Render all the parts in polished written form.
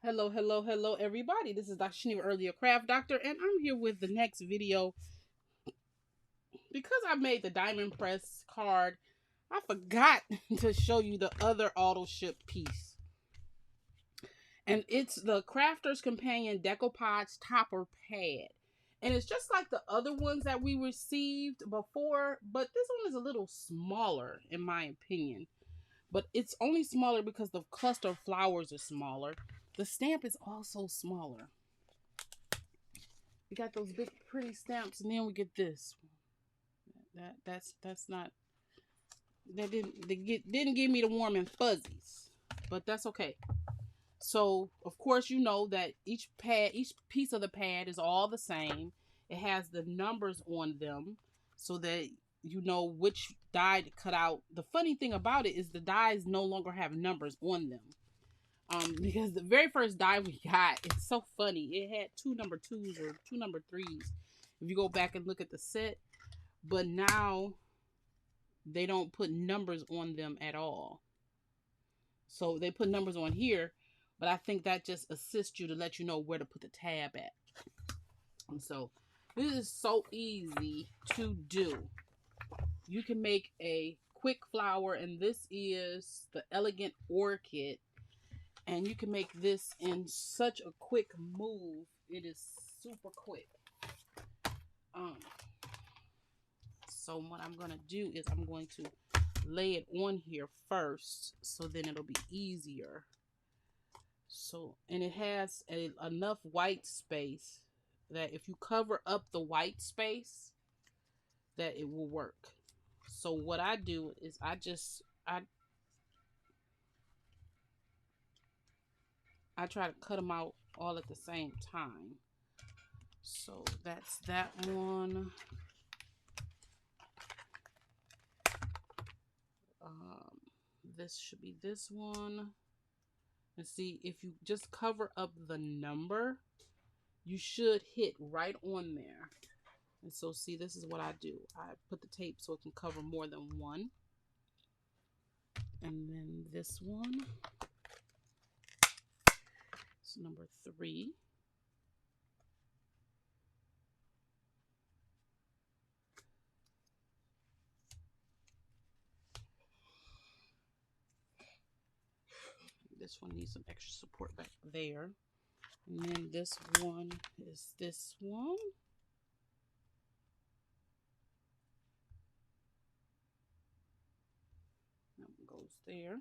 Hello, hello, hello, everybody. This is Dr. Shaniva, Earlier Craft Doctor, and I'm here with the next video. Because I made the diamond press card, I forgot to show you the other auto ship piece. And it's the Crafter's Companion Decoupage Topper Pad. And it's just like the other ones that we received before, but this one is a little smaller, in my opinion. But it's only smaller because the cluster of flowers are smaller. The stamp is also smaller. We got those big pretty stamps, and then we get this. That's not, that didn't give me the warm and fuzzies, but that's okay. So of course you know that each piece of the pad is all the same. It has the numbers on them so that you know which die to cut out. The funny thing about it is the dies no longer have numbers on them. Because the very first die we got, it's so funny. It had 2 number 2s or 2 number 3s. If you go back and look at the set, but now they don't put numbers on them at all. So they put numbers on here, but I think that just assists you to let you know where to put the tab at. And so this is so easy to do. You can make a quick flower, and this is the Elegant Orchid. And you can make this in such a quick move. It is super quick. So what I'm going to do is I'm going to lay it on here first, so then it'll be easier. So, and it has enough white space that if you cover up the white space, that it will work. So what I do is I try to cut them out all at the same time. So that's that one. This should be this one. And see, if you just cover up the number, you should hit right on there. And so see, this is what I do. I put the tape so it can cover more than one. And then this one. It's number 3. This one needs some extra support back there. And then this one is this one. That one goes there.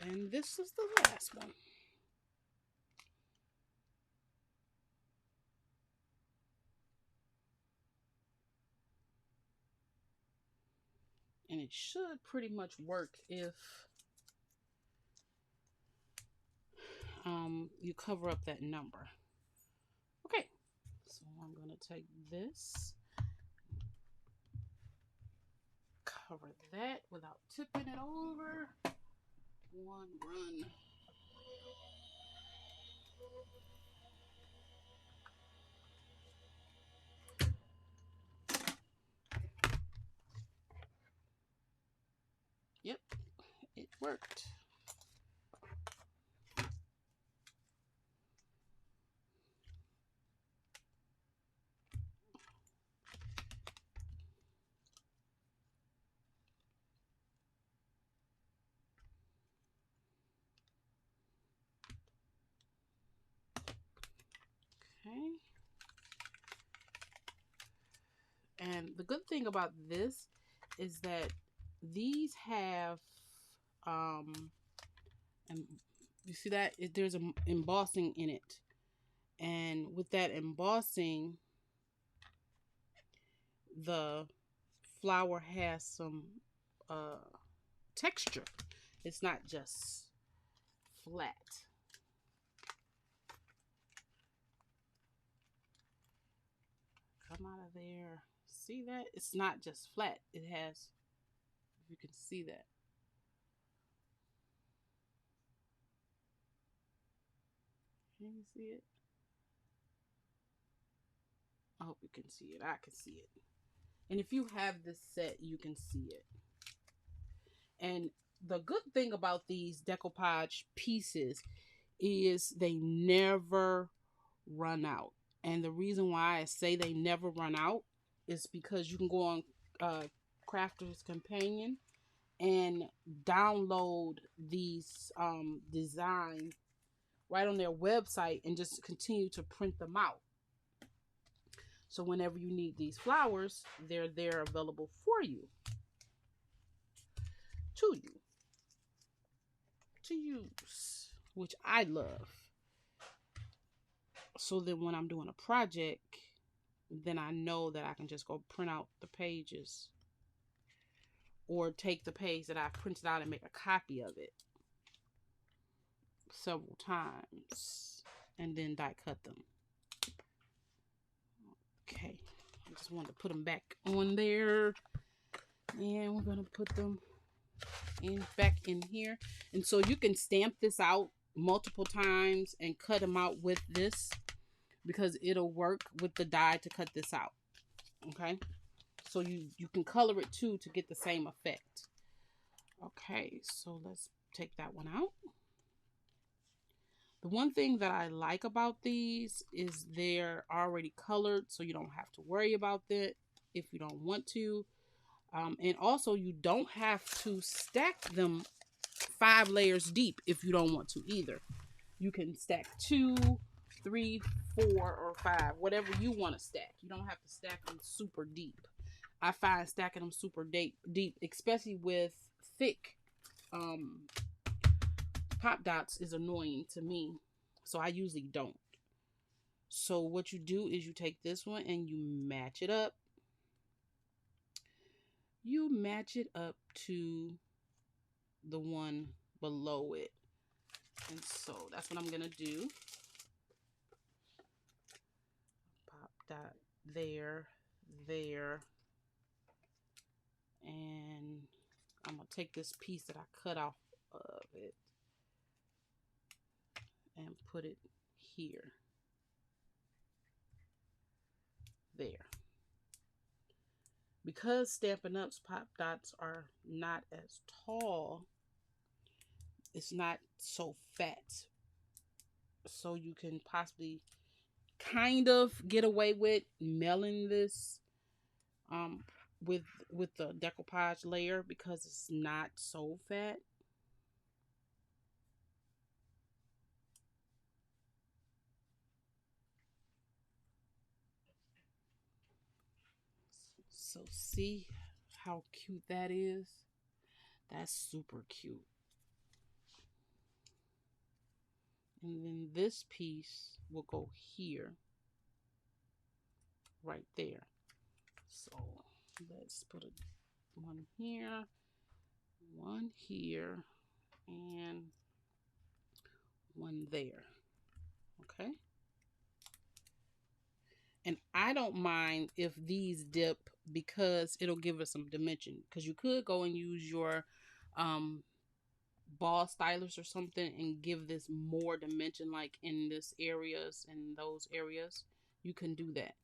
And this is the last one. And it should pretty much work if you cover up that number. Okay, so I'm going to take this, cover that without tipping it over. One run. Yep, it worked. Okay. And the good thing about this is that these have and you see that there's an embossing in it, and with that embossing, the flower has some texture. It's not just flat. Come out of there. See that? It's not just flat. It has, if you can see that. Can you see it? I hope you can see it. I can see it. And if you have this set, you can see it. And the good thing about these decoupage pieces is they never run out. And the reason why I say they never run out is because you can go on Crafter's Companion and download these designs right on their website and just continue to print them out. So whenever you need these flowers, they're there available for you, to use, which I love. So then when I'm doing a project, then I know that I can just go print out the pages or take the page that I've printed out and make a copy of it several times and then die cut them. Okay, I just wanted to put them back on there, and we're gonna put them back in here. And so you can stamp this out multiple times and cut them out with this, because it'll work with the die to cut this out. Okay, so you can color it too to get the same effect. Okay, so let's take that one out. The one thing that I like about these is they're already colored, so you don't have to worry about that if you don't want to. And also, you don't have to stack them 5 layers deep if you don't want to either. You can stack 2, 3, 4, or 5, whatever you want to stack. You don't have to stack them super deep. I find stacking them super deep, especially with thick pop dots, is annoying to me, so I usually don't. So what you do is you take this one and you match it up. You match it up to the one below it, and so that's what I'm gonna do. Pop dot there, and I'm gonna take this piece that I cut off of it and put it here. There. Because Stampin' Up's pop dots are not as tall, it's not so fat. So you can possibly kind of get away with mailing this with the decoupage layer, because it's not so fat. So see how cute that is? That's super cute. And then this piece will go here, right there. So let's put one here, and one there. Okay. And I don't mind if these dip, because it'll give us some dimension. Because you could go and use your ball stylus or something and give this more dimension, like in this areas and those areas. You can do that.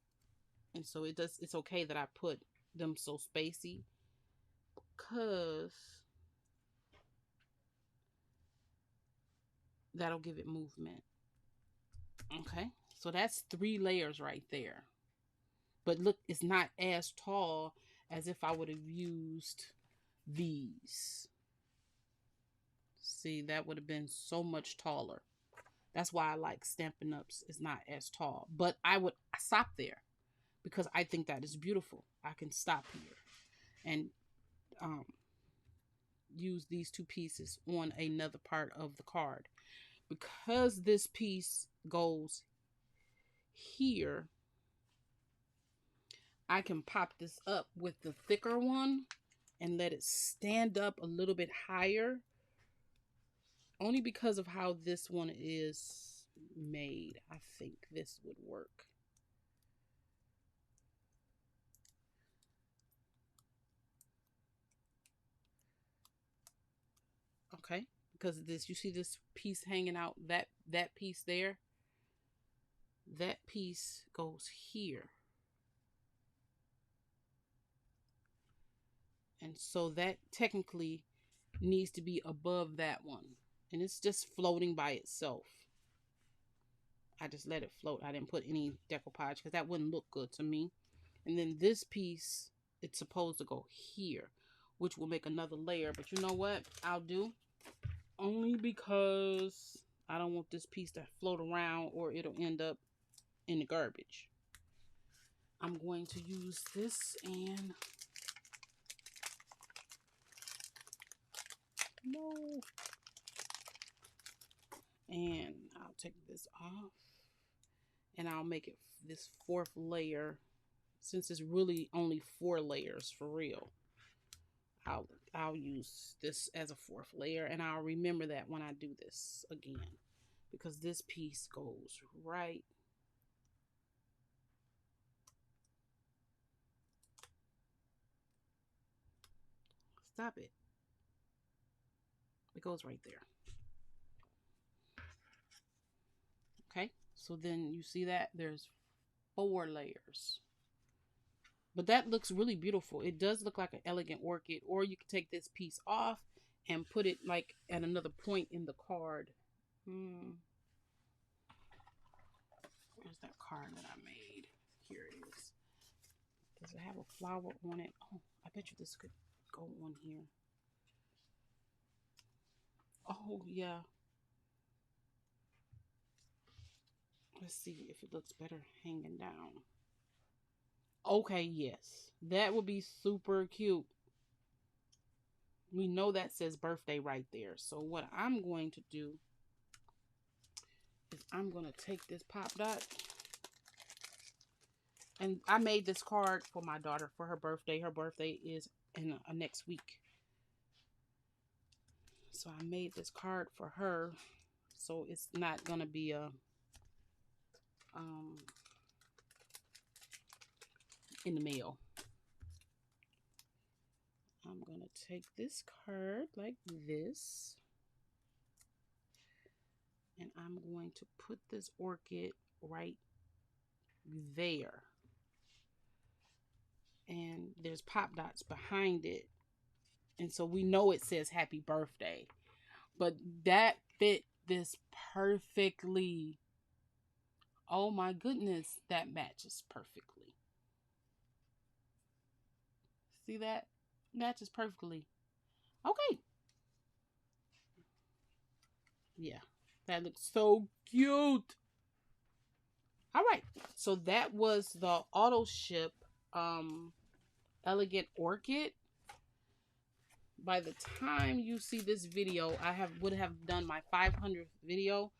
And so it's okay that I put them so spacey, because that'll give it movement. Okay, so that's 3 layers right there. But look, it's not as tall as if I would have used these. See, that would have been so much taller. That's why I like Stampin' Up's. It's not as tall. But I would stop there, because I think that is beautiful. I can stop here and use these 2 pieces on another part of the card. Because this piece goes here, I can pop this up with the thicker one and let it stand up a little bit higher, only because of how this one is made. I think this would work. Okay, because this, you see this piece hanging out, that piece there, that piece goes here. And so that technically needs to be above that one. And it's just floating by itself. I just let it float. I didn't put any decoupage because that wouldn't look good to me. And then this piece, it's supposed to go here, which will make another layer. But you know what I'll do? Only because I don't want this piece to float around or it'll end up in the garbage. I'm going to use this and... No. And I'll take this off. And I'll make it this 4th layer. Since it's really only 4 layers for real. I'll use this as a 4th layer. And I'll remember that when I do this again. Because this piece goes right. Stop it. It goes right there. Okay, so then you see that there's 4 layers. But that looks really beautiful. It does look like an elegant orchid. Or you can take this piece off and put it like at another point in the card. Where's that card that I made? Here it is. Does it have a flower on it? Oh, I bet you this could go on here. Oh, yeah. Let's see if it looks better hanging down. Okay, yes. That would be super cute. We know that says birthday right there. So what I'm going to do is I'm going to take this pop dot. And I made this card for my daughter for her birthday. Her birthday is in next week. So I made this card for her. So it's not going to be a... in the mail. I'm going to take this card like this. And I'm going to put this orchid right there. And there's pop dots behind it. And so we know it says happy birthday. But that fit this perfectly. Oh my goodness, that matches perfectly. See that? Matches perfectly. Okay. Yeah, that looks so cute. All right, so that was the auto ship Elegant Orchid. By the time you see this video, I would have done my 500th video.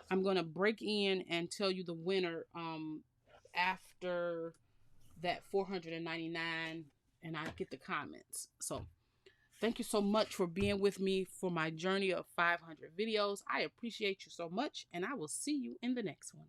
I'm gonna break in and tell you the winner after that 499 and I get the comments. So thank you so much for being with me for my journey of 500 videos. I appreciate you so much, and I will see you in the next one.